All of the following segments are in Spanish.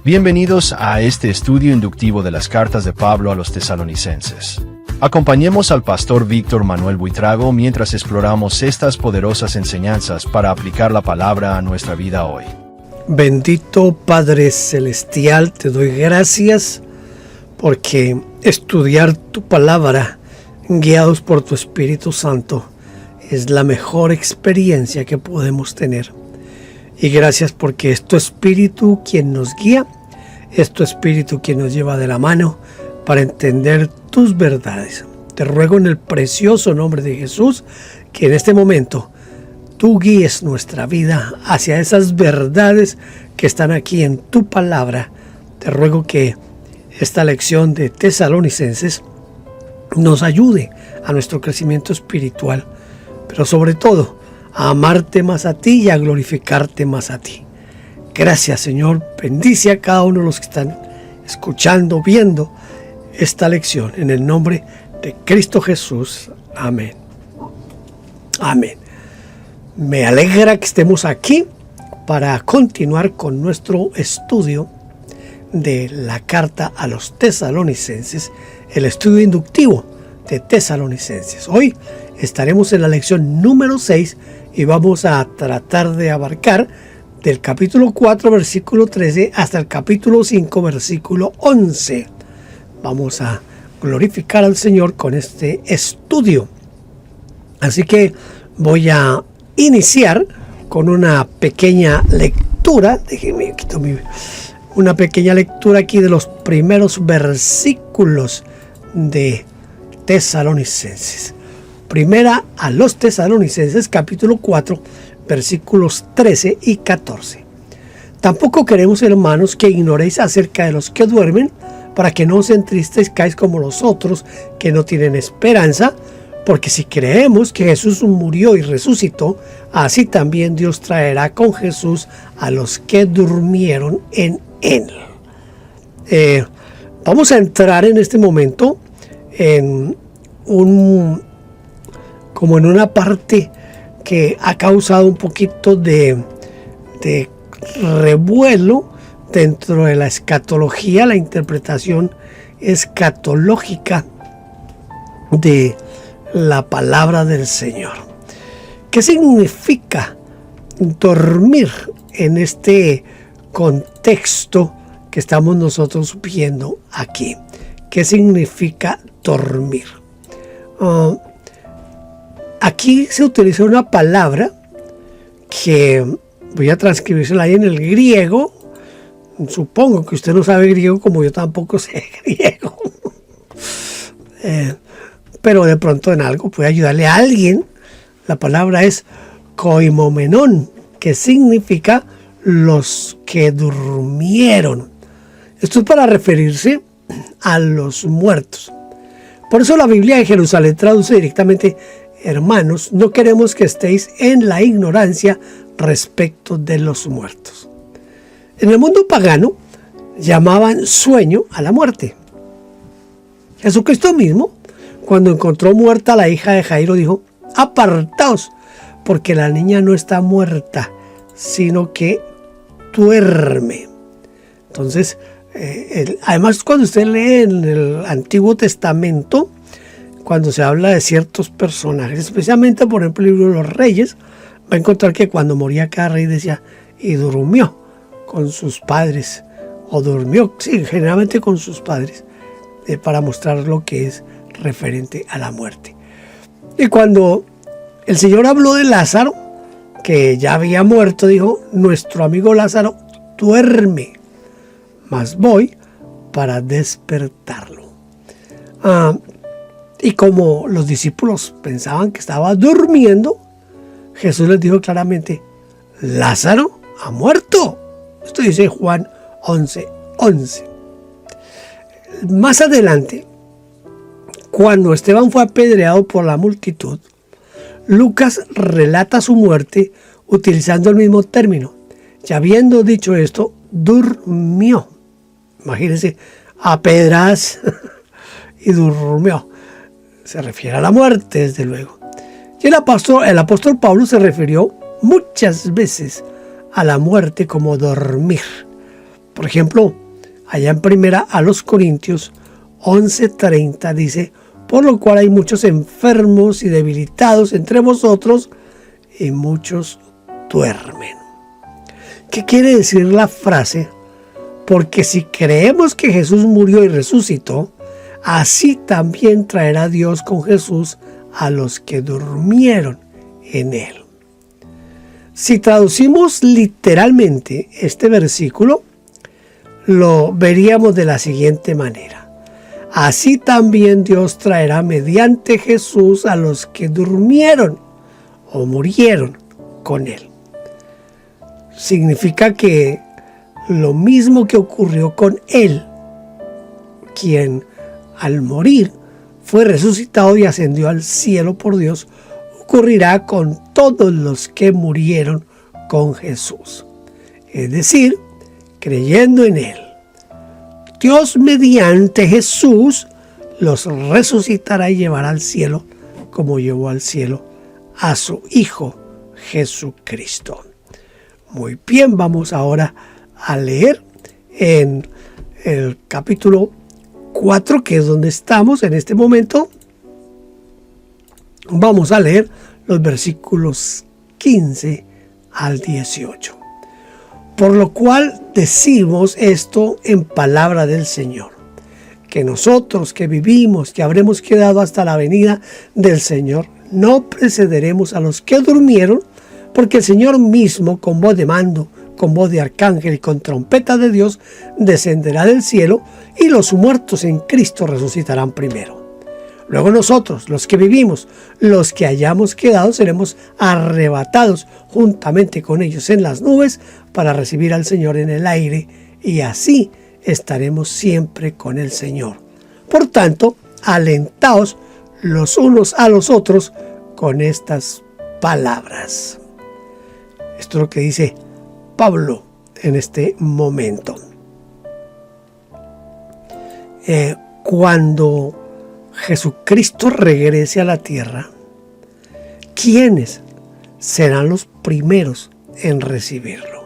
Bienvenidos a este estudio inductivo de las cartas de Pablo a los tesalonicenses. Acompañemos al pastor Víctor Manuel Buitrago mientras exploramos estas poderosas enseñanzas para aplicar la palabra a nuestra vida hoy. Bendito Padre Celestial, te doy gracias porque estudiar tu palabra, guiados por tu Espíritu Santo, es la mejor experiencia que podemos tener. Y gracias porque es tu Espíritu quien nos guía, es tu Espíritu quien nos lleva de la mano para entender tus verdades. Te ruego en el precioso nombre de Jesús que en este momento tú guíes nuestra vida hacia esas verdades que están aquí en tu palabra. Te ruego que esta lección de Tesalonicenses nos ayude a nuestro crecimiento espiritual, pero sobre todo a amarte más a ti y a glorificarte más a ti. Gracias, Señor. Bendice a cada uno de los que están escuchando, viendo esta lección. En el nombre de Cristo Jesús. Amén. Amén. Me alegra que estemos aquí para continuar con nuestro estudio de la carta a los tesalonicenses, el estudio inductivo de Tesalonicenses. Hoy estaremos en la lección número 6 y vamos a tratar de abarcar del capítulo 4, versículo 13 hasta el capítulo 5, versículo 11. Vamos a glorificar al Señor con este estudio. Así que voy a iniciar con una pequeña lectura. Déjenme quitar una pequeña lectura aquí de los primeros versículos de Tesalonicenses. Primera a los Tesalonicenses, capítulo 4, versículos 13 y 14. Tampoco queremos, hermanos, que ignoréis acerca de los que duermen, para que no os entristezcáis como los otros que no tienen esperanza, porque si creemos que Jesús murió y resucitó, así también Dios traerá con Jesús a los que durmieron en él. Vamos a entrar en este momento en como en una parte que ha causado un poquito de revuelo dentro de la escatología, la interpretación escatológica de la palabra del Señor. ¿Qué significa dormir en este contexto que estamos nosotros viendo aquí? ¿Qué significa dormir? Aquí se utiliza una palabra que voy a transcribírsela ahí en el griego. Supongo que usted no sabe griego como yo tampoco sé griego. Pero de pronto en algo puede ayudarle a alguien. La palabra es koimomenon, que significa los que durmieron. Esto es para referirse a los muertos. Por eso la Biblia de Jerusalén traduce directamente: hermanos, no queremos que estéis en la ignorancia respecto de los muertos. En el mundo pagano llamaban sueño a la muerte. Jesucristo mismo, cuando encontró muerta a la hija de Jairo, dijo: apartaos, porque la niña no está muerta, sino que duerme. Entonces, además, cuando usted lee en el Antiguo Testamento, cuando se habla de ciertos personajes, especialmente por ejemplo el libro de los Reyes, va a encontrar que cuando moría cada rey decía: y durmió con sus padres, o durmió, sí, generalmente con sus padres, para mostrar lo que es referente a la muerte. Y cuando el Señor habló de Lázaro, que ya había muerto, dijo: nuestro amigo Lázaro duerme, mas voy para despertarlo. Y como los discípulos pensaban que estaba durmiendo, Jesús les dijo claramente: Lázaro ha muerto. Esto dice Juan 11:11. Más adelante, cuando Esteban fue apedreado por la multitud, Lucas relata su muerte utilizando el mismo término. Y habiendo dicho esto, durmió. Imagínense, a pedradas y durmió. Se refiere a la muerte, desde luego. Y el apóstol Pablo se refirió muchas veces a la muerte como dormir. Por ejemplo, allá en primera a los Corintios 11:30 dice: por lo cual hay muchos enfermos y debilitados entre vosotros, y muchos duermen. ¿Qué quiere decir la frase? Porque si creemos que Jesús murió y resucitó, así también traerá Dios con Jesús a los que durmieron en él. Si traducimos literalmente este versículo, lo veríamos de la siguiente manera: así también Dios traerá mediante Jesús a los que durmieron o murieron con él. Significa que lo mismo que ocurrió con él, quien al morir fue resucitado y ascendió al cielo por Dios, ocurrirá con todos los que murieron con Jesús. Es decir, creyendo en él, Dios mediante Jesús los resucitará y llevará al cielo, como llevó al cielo a su Hijo Jesucristo. Muy bien, vamos ahora a leer en el capítulo 4, que es donde estamos en este momento. Vamos a leer los versículos 15 al 18. Por lo cual decimos esto en palabra del Señor, que nosotros que vivimos, que habremos quedado hasta la venida del Señor, no precederemos a los que durmieron, porque el Señor mismo, con voz de mando, con voz de arcángel y con trompeta de Dios, descenderá del cielo, y los muertos en Cristo resucitarán primero. Luego nosotros, los que vivimos, los que hayamos quedado, seremos arrebatados juntamente con ellos en las nubes para recibir al Señor en el aire, y así estaremos siempre con el Señor. Por tanto, alentaos los unos a los otros con estas palabras. Esto es lo que dice Pablo en este momento. Cuando Jesucristo regrese a la tierra, ¿quiénes serán los primeros en recibirlo?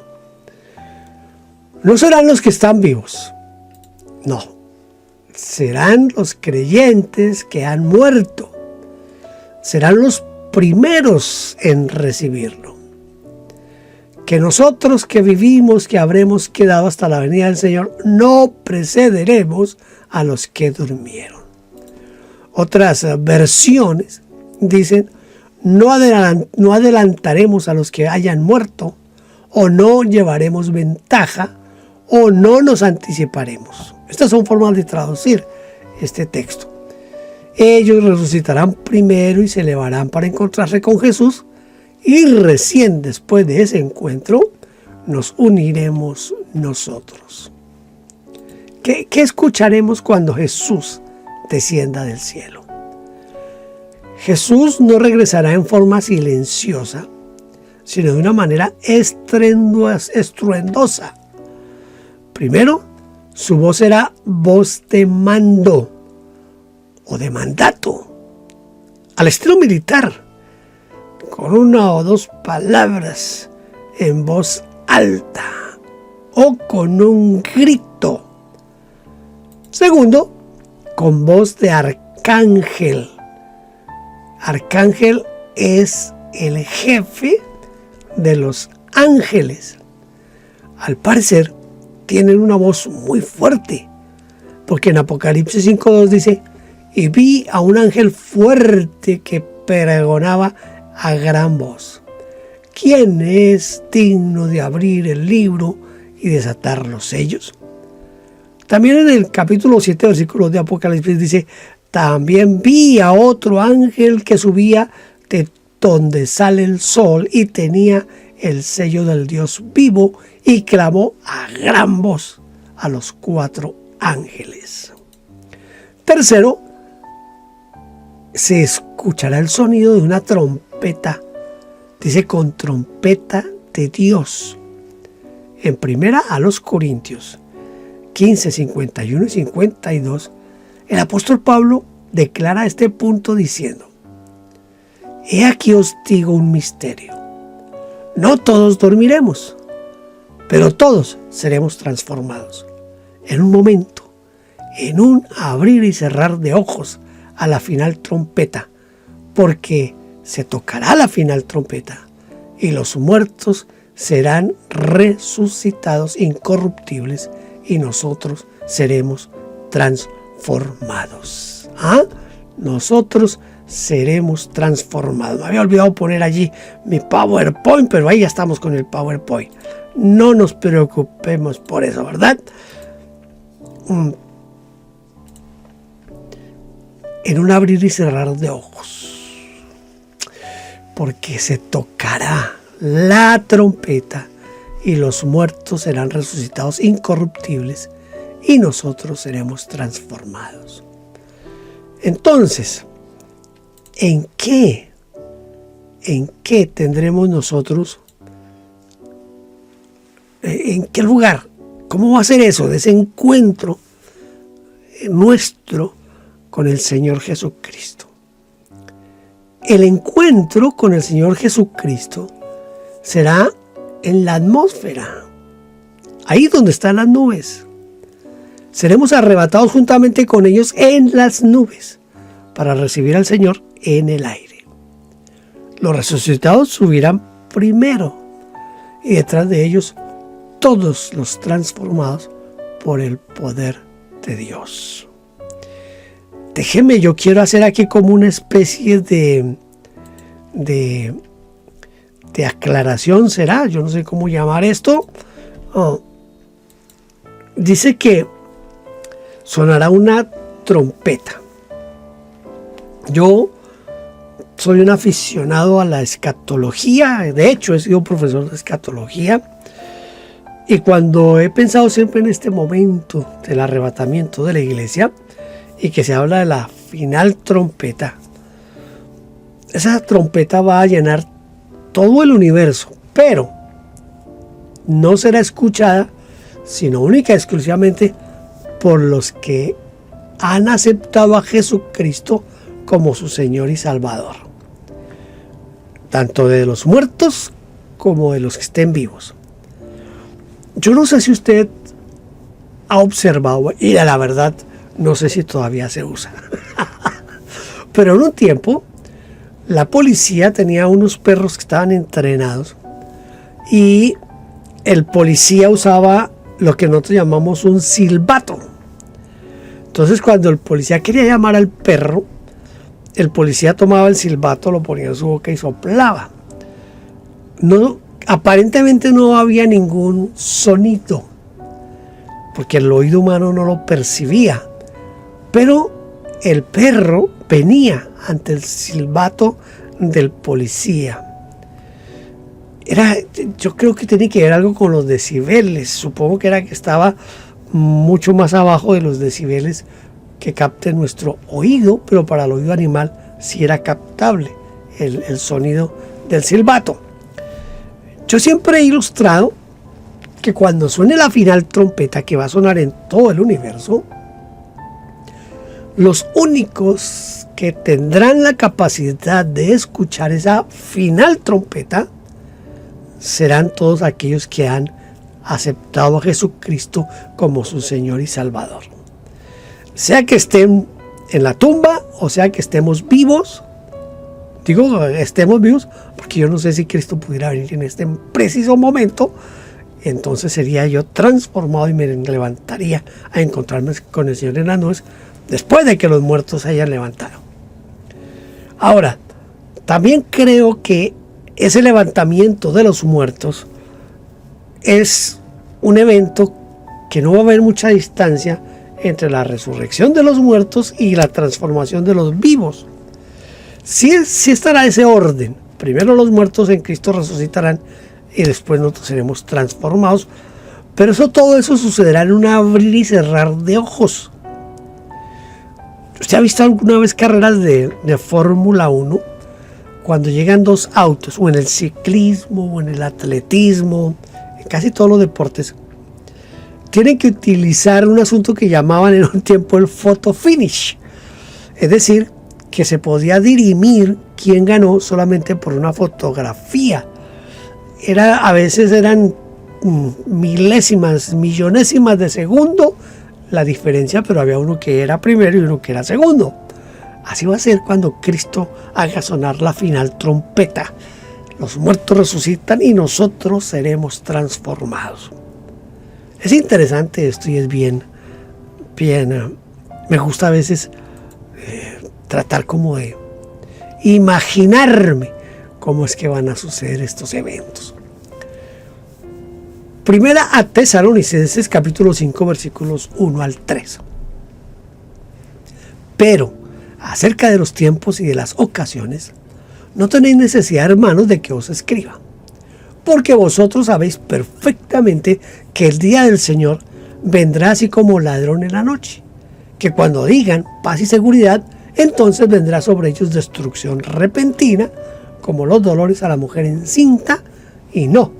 No serán los que están vivos, no, serán los creyentes que han muerto, serán los primeros en recibirlo. Que nosotros que vivimos, que habremos quedado hasta la venida del Señor, no precederemos a los que durmieron. Otras versiones dicen: no adelantaremos a los que hayan muerto, o no llevaremos ventaja, o no nos anticiparemos. Estas son formas de traducir este texto. Ellos resucitarán primero y se elevarán para encontrarse con Jesús, y recién después de ese encuentro nos uniremos nosotros. ¿Qué escucharemos cuando Jesús descienda del cielo? Jesús no regresará en forma silenciosa, sino de una manera estruendosa. Primero, su voz será voz de mando o de mandato, al estilo militar, con una o dos palabras en voz alta o con un grito. Segundo, con voz de arcángel. Arcángel es el jefe de los ángeles. Al parecer, tienen una voz muy fuerte, porque en Apocalipsis 5:2 dice: y vi a un ángel fuerte que pregonaba a gran voz: ¿quién es digno de abrir el libro y desatar los sellos? También en el capítulo 7, versículo de Apocalipsis dice: también vi a otro ángel que subía de donde sale el sol y tenía el sello del Dios vivo, y clamó a gran voz a los 4 ángeles. Tercero, se escuchará el sonido de una trompeta. Dice: con trompeta de Dios. En primera a los Corintios 15, 51 y 52, el apóstol Pablo declara este punto diciendo: he aquí os digo un misterio. No todos dormiremos, pero todos seremos transformados. En un momento, en un abrir y cerrar de ojos a la final trompeta, porque se tocará la final trompeta y los muertos serán resucitados incorruptibles y nosotros seremos transformados. Nosotros seremos transformados. Me había olvidado poner allí mi PowerPoint, pero ahí ya estamos con el PowerPoint. No nos preocupemos por eso, ¿verdad? En un abrir y cerrar de ojos, porque se tocará la trompeta y los muertos serán resucitados incorruptibles y nosotros seremos transformados. Entonces, ¿en qué tendremos nosotros? ¿En qué lugar? ¿Cómo va a ser eso? De ese encuentro nuestro con el Señor Jesucristo. El encuentro con el Señor Jesucristo será en la atmósfera, ahí donde están las nubes. Seremos arrebatados juntamente con ellos en las nubes para recibir al Señor en el aire. Los resucitados subirán primero y detrás de ellos todos los transformados por el poder de Dios. Déjeme, yo quiero hacer aquí como una especie de aclaración, será, yo no sé cómo llamar esto. Dice que sonará una trompeta. Yo soy un aficionado a la escatología, de hecho he sido profesor de escatología, y cuando he pensado siempre en este momento del arrebatamiento de la iglesia y que se habla de la final trompeta, esa trompeta va a llenar todo el universo, pero no será escuchada sino única y exclusivamente por los que han aceptado a Jesucristo como su Señor y Salvador, tanto de los muertos como de los que estén vivos. Yo no sé si usted ha observado, y la verdad no sé si todavía se usa, pero en un tiempo la policía tenía unos perros que estaban entrenados y el policía usaba lo que nosotros llamamos un silbato. Entonces cuando el policía quería llamar al perro, el policía tomaba el silbato, lo ponía en su boca y soplaba. Aparentemente no había ningún sonido, porque el oído humano no lo percibía, pero el perro venía ante el silbato del policía. Yo creo que tiene que ver algo con los decibeles. Supongo que estaba mucho más abajo de los decibeles que capte nuestro oído, pero para el oído animal sí era captable el sonido del silbato. Yo siempre he ilustrado que cuando suene la final trompeta, que va a sonar en todo el universo, los únicos que tendrán la capacidad de escuchar esa final trompeta serán todos aquellos que han aceptado a Jesucristo como su Señor y Salvador. Sea que estén en la tumba o sea que estemos vivos, digo estemos vivos porque yo no sé si Cristo pudiera venir en este preciso momento, entonces sería yo transformado y me levantaría a encontrarme con el Señor en las nubes después de que los muertos se hayan levantado. Ahora, también creo que ese levantamiento de los muertos es un evento que no va a haber mucha distancia entre la resurrección de los muertos y la transformación de los vivos. Sí estará ese orden. Primero los muertos en Cristo resucitarán y después nosotros seremos transformados. Pero todo eso sucederá en un abrir y cerrar de ojos. ¿Usted ha visto alguna vez carreras de Fórmula 1? Cuando llegan dos autos, o en el ciclismo, o en el atletismo, en casi todos los deportes, tienen que utilizar un asunto que llamaban en un tiempo el photo finish. Es decir, que se podía dirimir quién ganó solamente por una fotografía. A veces eran milésimas, millonésimas de segundo la diferencia, pero había uno que era primero y uno que era segundo. Así va a ser cuando Cristo haga sonar la final trompeta. Los muertos resucitan y nosotros seremos transformados. Es interesante esto y es bien, me gusta a veces tratar como de imaginarme cómo es que van a suceder estos eventos. Primera a Tesalonicenses capítulo 5 versículos 1 al 3. Pero acerca de los tiempos y de las ocasiones, no tenéis necesidad, hermanos, de que os escriba, porque vosotros sabéis perfectamente que el día del Señor vendrá así como ladrón en la noche, que cuando digan paz y seguridad, entonces vendrá sobre ellos destrucción repentina, como los dolores a la mujer encinta, y no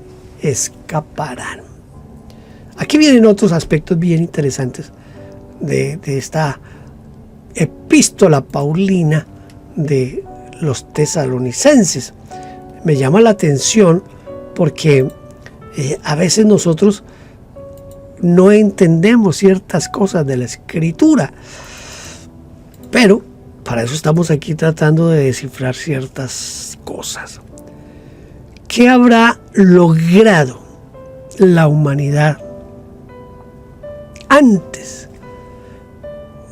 escaparán. Aquí vienen otros aspectos bien interesantes de esta epístola paulina de los tesalonicenses. Me llama la atención porque a veces nosotros no entendemos ciertas cosas de la Escritura, pero para eso estamos aquí tratando de descifrar ciertas cosas. ¿Qué habrá logrado la humanidad antes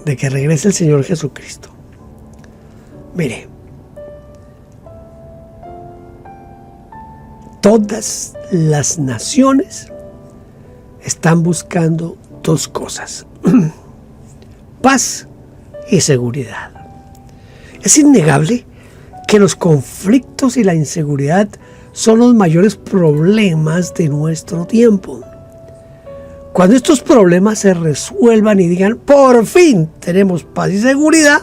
de que regrese el Señor Jesucristo? Mire, todas las naciones están buscando dos cosas: paz y seguridad. Es innegable que los conflictos y la inseguridad son los mayores problemas de nuestro tiempo. Cuando estos problemas se resuelvan y digan, por fin tenemos paz y seguridad,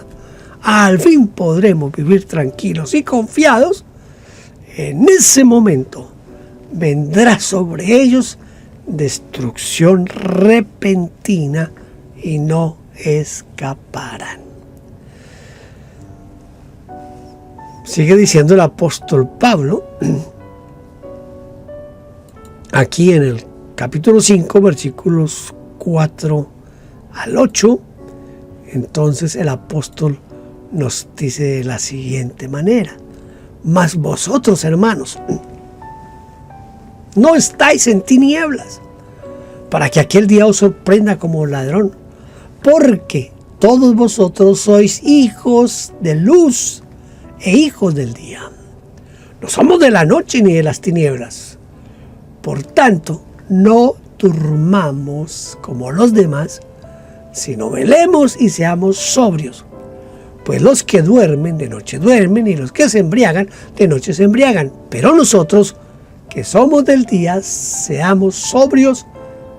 al fin podremos vivir tranquilos y confiados, en ese momento vendrá sobre ellos destrucción repentina y no escaparán. Sigue diciendo el apóstol Pablo, aquí en el capítulo 5, versículos 4 al 8, entonces el apóstol nos dice de la siguiente manera: mas vosotros, hermanos, no estáis en tinieblas, para que aquel día os sorprenda como ladrón, porque todos vosotros sois hijos de luz e hijos del día. No somos de la noche ni de las tinieblas. Por tanto, no durmamos como los demás, sino velemos y seamos sobrios. Pues los que duermen, de noche duermen, y los que se embriagan, de noche se embriagan. Pero nosotros, que somos del día, seamos sobrios,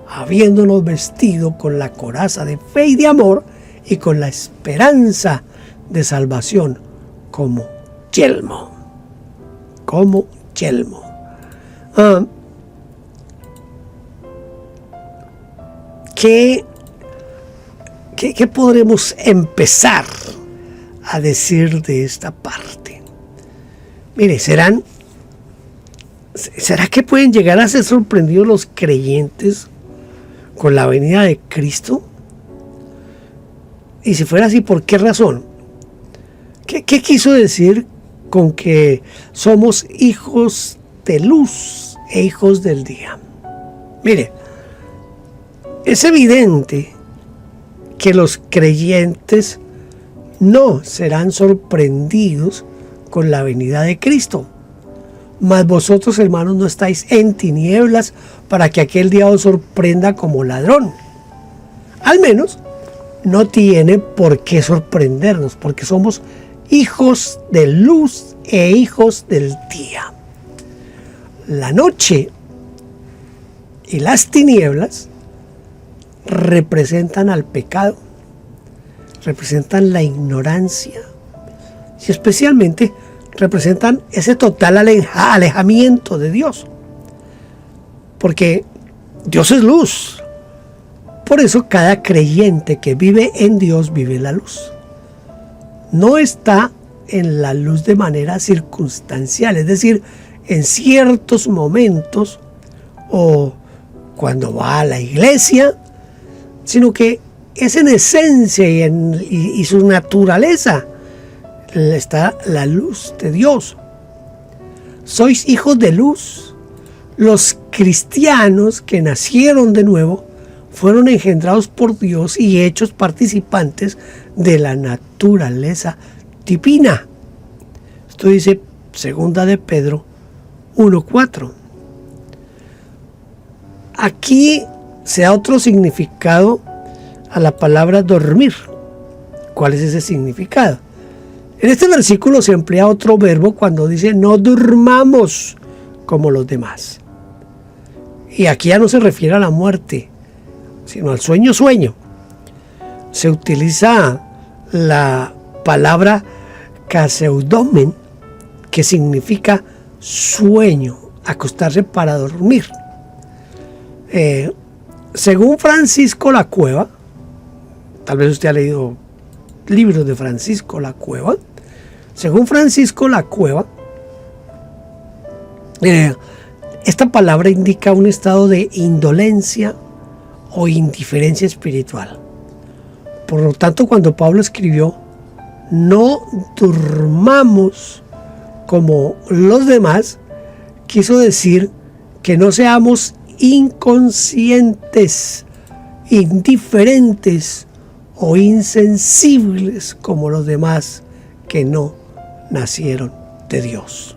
habiéndonos vestido con la coraza de fe y de amor, y con la esperanza de salvación como yelmo. Como yelmo. ¿Qué podremos empezar a decir de esta parte? Mire, ¿será que pueden llegar a ser sorprendidos los creyentes con la venida de Cristo? Y si fuera así, ¿por qué razón? ¿Qué quiso decir con que somos hijos de luz e hijos del día? Mire, es evidente que los creyentes no serán sorprendidos con la venida de Cristo. Mas vosotros, hermanos, no estáis en tinieblas para que aquel día os sorprenda como ladrón. Al menos no tiene por qué sorprendernos, porque somos hijos de luz e hijos del día. La noche y las tinieblas representan al pecado, representan la ignorancia y especialmente representan ese total alejamiento de Dios, porque Dios es luz. Por eso cada creyente que vive en Dios vive en la luz. No está en la luz de manera circunstancial, es decir, en ciertos momentos o cuando va a la iglesia, sino que es en esencia y su naturaleza está la luz de Dios. Sois hijos de luz. Los cristianos que nacieron de nuevo fueron engendrados por Dios y hechos participantes de la naturaleza divina. Esto dice 2 de Pedro 1:4. Aquí se da otro significado a la palabra dormir. ¿Cuál es ese significado? En este versículo se emplea otro verbo cuando dice no durmamos como los demás. Y aquí ya no se refiere a la muerte, sino al sueño. Se utiliza la palabra kaseudomen, que significa sueño, acostarse para dormir. Según Francisco La Cueva, tal vez usted ha leído libros de Francisco La Cueva. Según Francisco La Cueva, esta palabra indica un estado de indolencia o indiferencia espiritual. Por lo tanto, cuando Pablo escribió no durmamos como los demás, quiso decir que no seamos inconscientes, indiferentes o insensibles como los demás que no nacieron de Dios.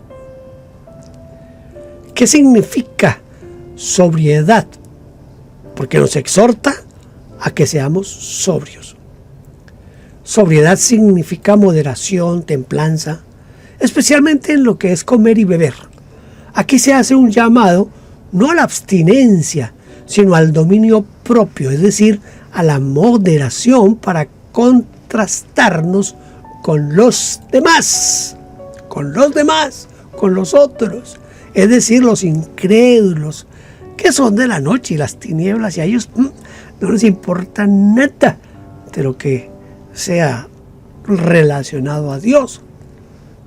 ¿Qué significa sobriedad? Porque nos exhorta a que seamos sobrios. Sobriedad significa moderación, templanza, especialmente en lo que es comer y beber. Aquí se hace un llamado no a la abstinencia, sino al dominio propio, es decir, a la moderación para contrastarnos con los demás, con los otros, es decir, los incrédulos, que son de la noche y las tinieblas, y a ellos no les importa nada de lo que sea relacionado a Dios.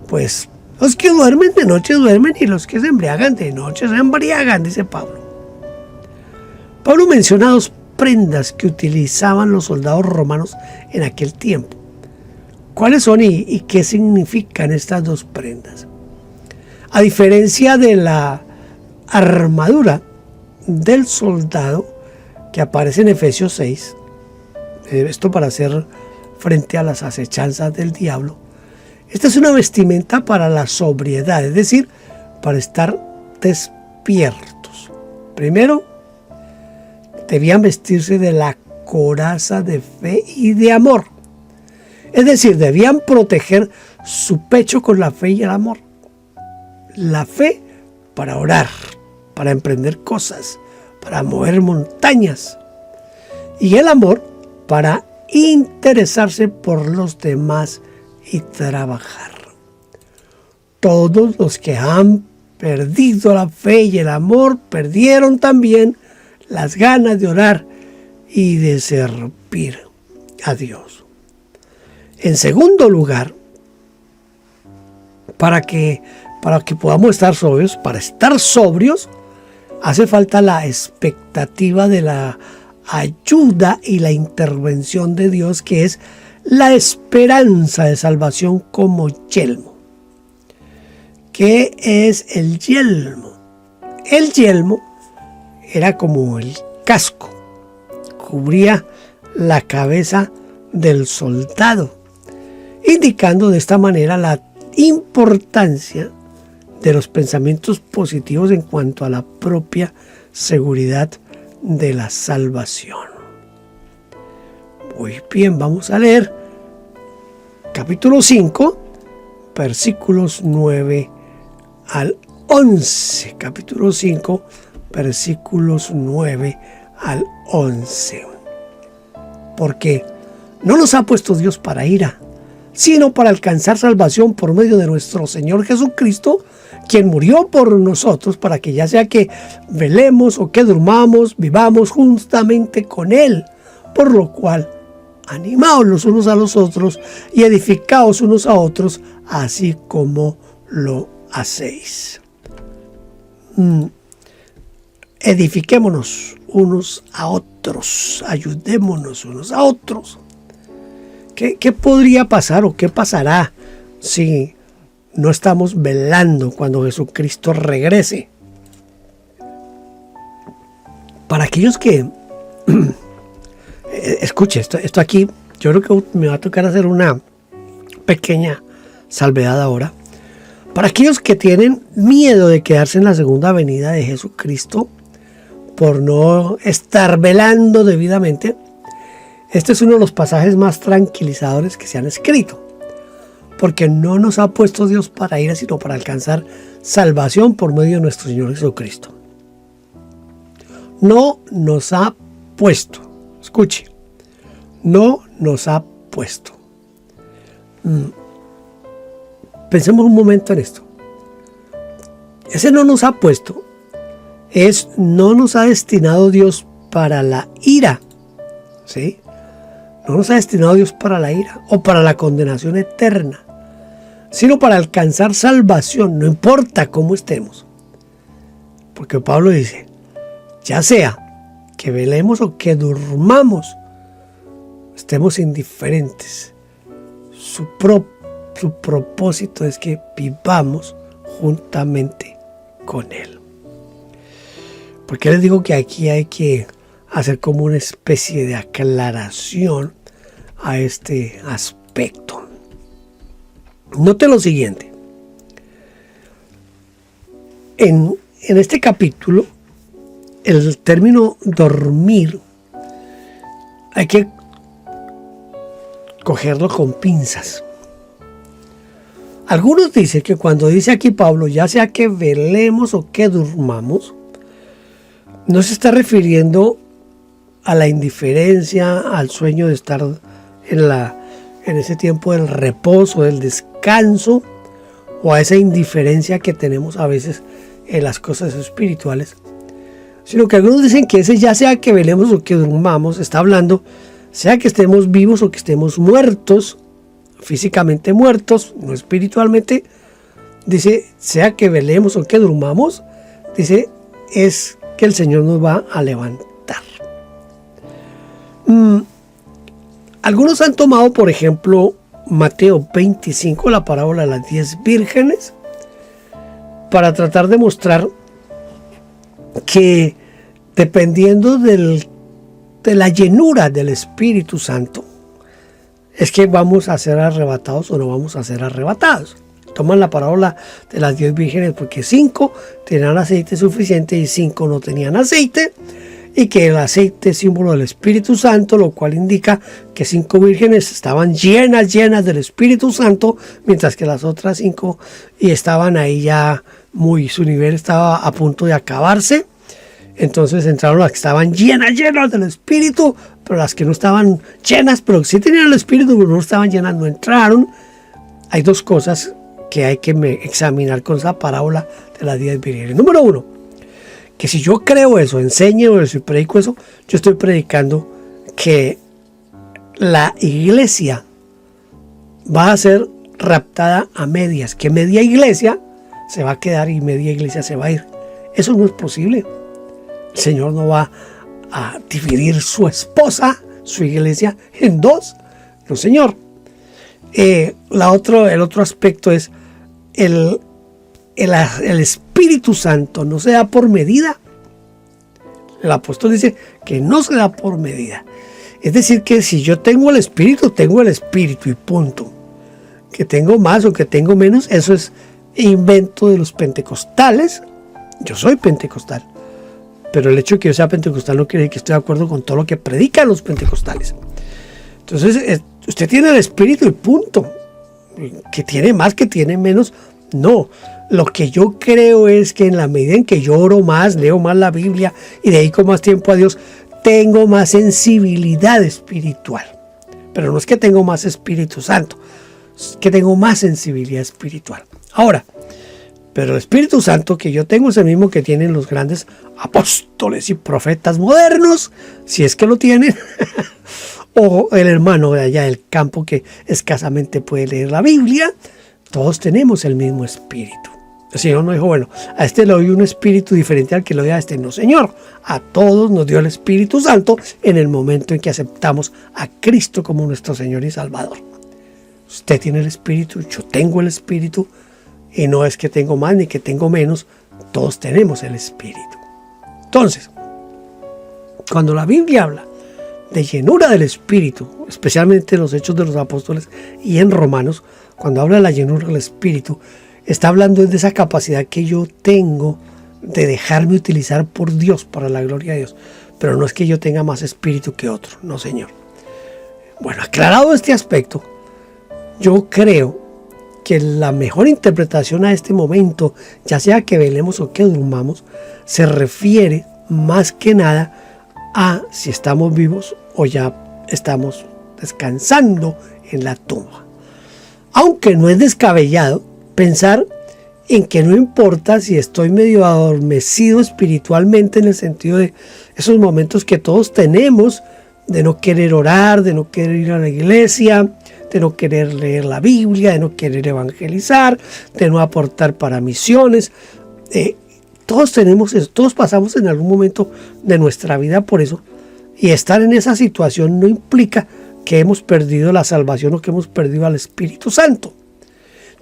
Pues los que duermen de noche duermen y los que se embriagan de noche se embriagan, dice Pablo. Pablo menciona dos prendas que utilizaban los soldados romanos en aquel tiempo. ¿Cuáles son y qué significan estas dos prendas? A diferencia de la armadura del soldado que aparece en Efesios 6, esto para hacer frente a las acechanzas del diablo, esta es una vestimenta para la sobriedad, es decir, para estar despiertos. Primero, debían vestirse de la coraza de fe y de amor. Es decir, debían proteger su pecho con la fe y el amor. La fe para orar, para emprender cosas, para mover montañas. Y el amor para interesarse por los demás y trabajar. Todos los que han perdido la fe y el amor perdieron también las ganas de orar y de servir a Dios. En segundo lugar, para que podamos estar sobrios, para estar sobrios, hace falta la expectativa de la ayuda y la intervención de Dios, que es la esperanza de salvación como yelmo. ¿Qué es el yelmo? El yelmo era como el casco, cubría la cabeza del soldado, indicando de esta manera la importancia de los pensamientos positivos en cuanto a la propia seguridad de la salvación. Muy bien, vamos a leer capítulo 5, versículos 9 al 11. Capítulo 5, versículos 9 al 11. Porque no nos ha puesto Dios para ira, sino para alcanzar salvación por medio de nuestro Señor Jesucristo, quien murió por nosotros, para que ya sea que velemos o que durmamos, vivamos juntamente con Él. Por lo cual, animaos los unos a los otros y edificaos unos a otros, así como lo hacéis. edifiquémonos unos a otros, ayudémonos unos a otros. ¿Qué podría pasar o qué pasará si no estamos velando cuando Jesucristo regrese? Para aquellos que... escuche, esto aquí, yo creo que me va a tocar hacer una pequeña salvedad ahora. Para aquellos que tienen miedo de quedarse en la segunda venida de Jesucristo por no estar velando debidamente, este es uno de los pasajes más tranquilizadores que se han escrito, porque no nos ha puesto Dios para ir, sino para alcanzar salvación por medio de nuestro Señor Jesucristo. No nos ha puesto, escuche, no nos ha puesto. Pensemos un momento en esto. Ese no nos ha puesto no nos ha destinado Dios para la ira, ¿sí? No nos ha destinado Dios para la ira o para la condenación eterna, sino para alcanzar salvación, no importa cómo estemos. Porque Pablo dice, ya sea que velemos o que durmamos, estemos indiferentes. Su propósito es que vivamos juntamente con Él. Porque les digo que aquí hay que hacer como una especie de aclaración a este aspecto. Note lo siguiente. En este capítulo, el término dormir hay que cogerlo con pinzas. Algunos dicen que cuando dice aquí Pablo, ya sea que velemos o que durmamos, no se está refiriendo a la indiferencia, al sueño de estar en ese tiempo del reposo, del descanso, o a esa indiferencia que tenemos a veces en las cosas espirituales, sino que algunos dicen que ese ya sea que velemos o que durmamos, está hablando, sea que estemos vivos o que estemos muertos, físicamente muertos, no espiritualmente, dice, sea que velemos o que durmamos, dice, es que el Señor nos va a levantar. Algunos han tomado, por ejemplo, Mateo 25, la parábola de las 10 vírgenes, para tratar de mostrar que dependiendo de la llenura del Espíritu Santo, es que vamos a ser arrebatados o no vamos a ser arrebatados. Toman la parábola de las 10 vírgenes porque 5 tenían aceite suficiente y 5 no tenían aceite, y que el aceite es símbolo del Espíritu Santo, lo cual indica que 5 vírgenes estaban llenas del Espíritu Santo, mientras que las otras 5 estaban ahí ya su nivel estaba a punto de acabarse. Entonces entraron las que estaban llenas del Espíritu, pero las que no estaban llenas, pero sí tenían el Espíritu, pero no estaban llenas, no entraron. Hay dos cosas que hay que examinar con esa parábola de las 10 vírgenes. Número 1, que si yo creo eso, enseño eso y predico eso, yo estoy predicando que la iglesia va a ser raptada a medias, que media iglesia se va a quedar y media iglesia se va a ir. Eso no es posible. El Señor no va a dividir su esposa, su iglesia, en dos. No, Señor. El otro aspecto es el Espíritu Santo no se da por medida. El apóstol dice que no se da por medida. Es decir, que si yo tengo el Espíritu y punto. Que tengo más o que tengo menos, eso es invento de los pentecostales. Yo soy pentecostal. Pero el hecho de que yo sea pentecostal no quiere decir que estoy de acuerdo con todo lo que predican los pentecostales. Entonces, usted tiene el Espíritu y punto. Que tiene más, que tiene menos, no. Lo que yo creo es que en la medida en que yo oro más, leo más la Biblia y dedico más tiempo a Dios, tengo más sensibilidad espiritual. Pero no es que tengo más Espíritu Santo, es que tengo más sensibilidad espiritual. Ahora, pero el Espíritu Santo que yo tengo es el mismo que tienen los grandes apóstoles y profetas modernos, si es que lo tienen, o el hermano de allá del campo que escasamente puede leer la Biblia. Todos tenemos el mismo Espíritu. El Señor no dijo, bueno, a este le doy un espíritu diferente al que le doy a este. No, Señor, a todos nos dio el Espíritu Santo en el momento en que aceptamos a Cristo como nuestro Señor y Salvador. Usted tiene el Espíritu, yo tengo el Espíritu, y no es que tengo más ni que tengo menos, todos tenemos el Espíritu. Entonces, cuando la Biblia habla de llenura del Espíritu, especialmente en los Hechos de los Apóstoles y en Romanos, cuando habla de la llenura del Espíritu, está hablando de esa capacidad que yo tengo de dejarme utilizar por Dios para la gloria de Dios. Pero no es que yo tenga más espíritu que otro, no, Señor. Bueno, aclarado este aspecto, yo creo que la mejor interpretación a este momento, ya sea que velemos o que durmamos, se refiere más que nada a si estamos vivos o ya estamos descansando en la tumba. Aunque no es descabellado pensar en que no importa si estoy medio adormecido espiritualmente, en el sentido de esos momentos que todos tenemos de no querer orar, de no querer ir a la iglesia, de no querer leer la Biblia, de no querer evangelizar, de no aportar para misiones. Todos tenemos eso, todos pasamos en algún momento de nuestra vida por eso. Y estar en esa situación no implica que hemos perdido la salvación o que hemos perdido al Espíritu Santo.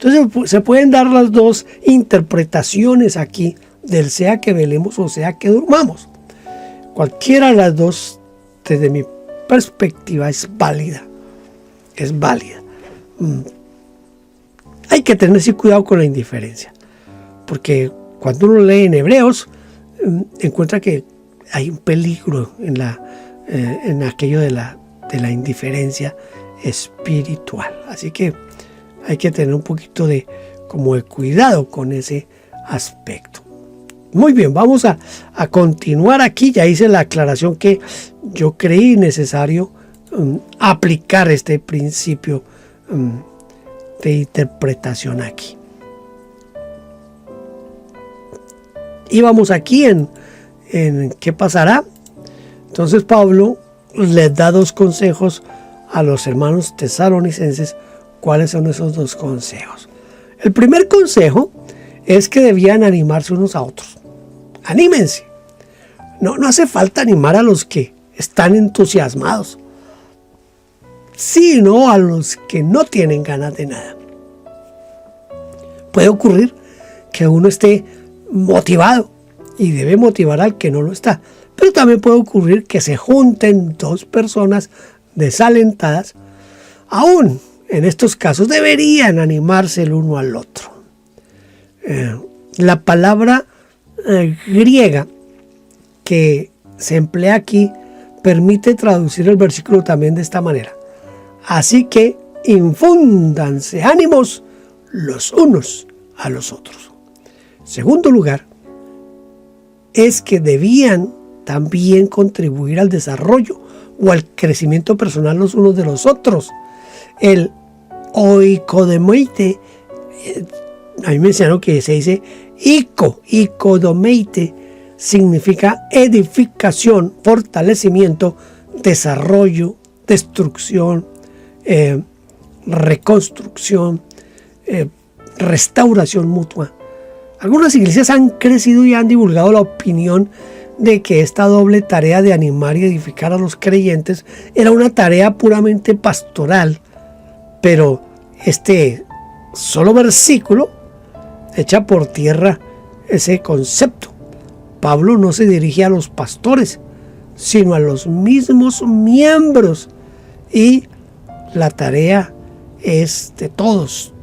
Entonces se pueden dar las dos interpretaciones aquí del sea que velemos o sea que durmamos. Cualquiera de las dos, desde mi perspectiva, es válida. Es válida. Hay que tener cuidado con la indiferencia, porque cuando uno lee en Hebreos, encuentra que hay un peligro en aquello de la indiferencia espiritual. Así que hay que tener un poquito de cuidado con ese aspecto. Muy bien, vamos a continuar aquí. Ya hice la aclaración que yo creí necesario aplicar este principio de interpretación aquí. Y vamos aquí en qué pasará. Entonces Pablo les da dos consejos a los hermanos tesalonicenses. ¿Cuáles son esos dos consejos? El primer consejo es que debían animarse unos a otros. Anímense. No hace falta animar a los que están entusiasmados, sino a los que no tienen ganas de nada. Puede ocurrir que uno esté motivado y debe motivar al que no lo está. Pero también puede ocurrir que se junten dos personas desalentadas. Aún en estos casos deberían animarse el uno al otro. La palabra griega que se emplea aquí permite traducir el versículo también de esta manera. Así que infúndanse ánimos los unos a los otros. Segundo lugar, es que debían también contribuir al desarrollo o al crecimiento personal los unos de los otros. El oikodomeite, a mí me enseñaron que se dice ikodomeite, significa edificación, fortalecimiento, desarrollo, destrucción, reconstrucción, restauración mutua. Algunas iglesias han crecido y han divulgado la opinión de que esta doble tarea de animar y edificar a los creyentes era una tarea puramente pastoral, pero este solo versículo echa por tierra ese concepto. Pablo no se dirige a los pastores, sino a los mismos miembros, y la tarea es de todos,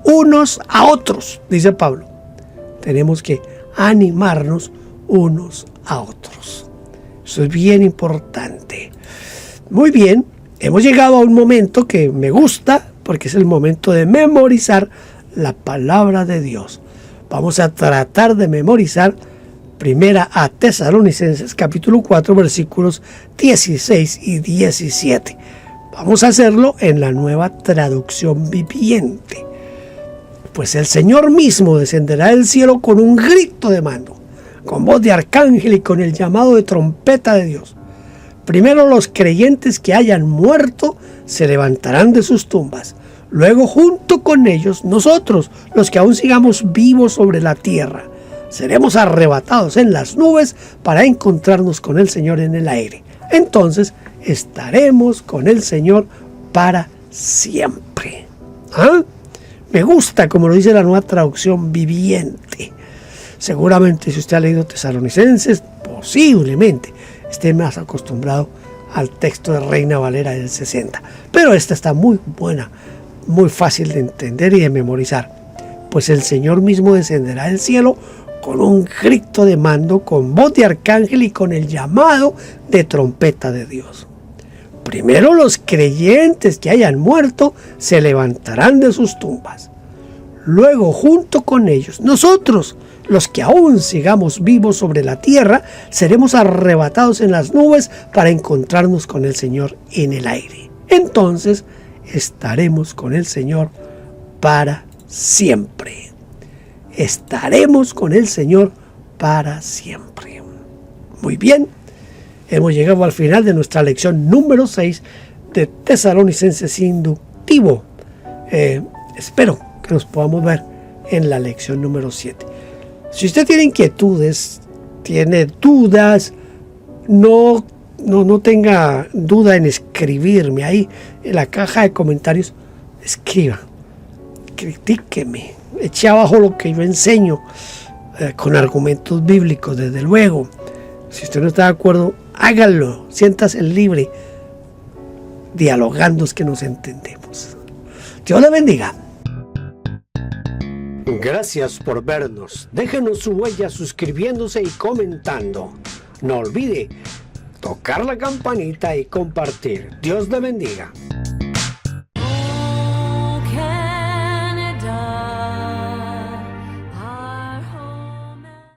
unos a otros, dice Pablo. Tenemos que animarnos unos a otros. Eso es bien importante. Muy bien, hemos llegado a un momento que me gusta, porque es el momento de memorizar la palabra de Dios. Vamos a tratar de memorizar Primera a Tesalonicenses capítulo 4 versículos 16 y 17. Vamos a hacerlo en la Nueva Traducción Viviente. Pues el Señor mismo descenderá del cielo con un grito de mando, con voz de arcángel y con el llamado de trompeta de Dios. Primero los creyentes que hayan muerto se levantarán de sus tumbas. Luego, junto con ellos, nosotros, los que aún sigamos vivos sobre la tierra, seremos arrebatados en las nubes para encontrarnos con el Señor en el aire. Entonces, estaremos con el Señor para siempre. ¿Ah? Me gusta como lo dice la Nueva Traducción Viviente. Seguramente si usted ha leído Tesalonicenses, posiblemente esté más acostumbrado al texto de Reina Valera del 60. Pero esta está muy buena, muy fácil de entender y de memorizar. Pues el Señor mismo descenderá del cielo con un grito de mando, con voz de arcángel y con el llamado de trompeta de Dios. Primero los creyentes que hayan muerto se levantarán de sus tumbas. Luego, junto con ellos, nosotros, los que aún sigamos vivos sobre la tierra, seremos arrebatados en las nubes para encontrarnos con el Señor en el aire. Entonces, estaremos con el Señor para siempre. Estaremos con el Señor para siempre. Muy bien, hemos llegado al final de nuestra lección número 6 de Tesalonicenses Inductivo. Espero que nos podamos ver en la lección número 7. Si usted tiene inquietudes, tiene dudas, no tenga duda en escribirme ahí en la caja de comentarios. Escriba, critíqueme, eche abajo lo que yo enseño con argumentos bíblicos, desde luego. Si usted no está de acuerdo, hágalo, siéntase libre. Dialogando es que nos entendemos. Dios le bendiga. Gracias por vernos. Déjenos su huella suscribiéndose y comentando. No olvide tocar la campanita y compartir. Dios le bendiga.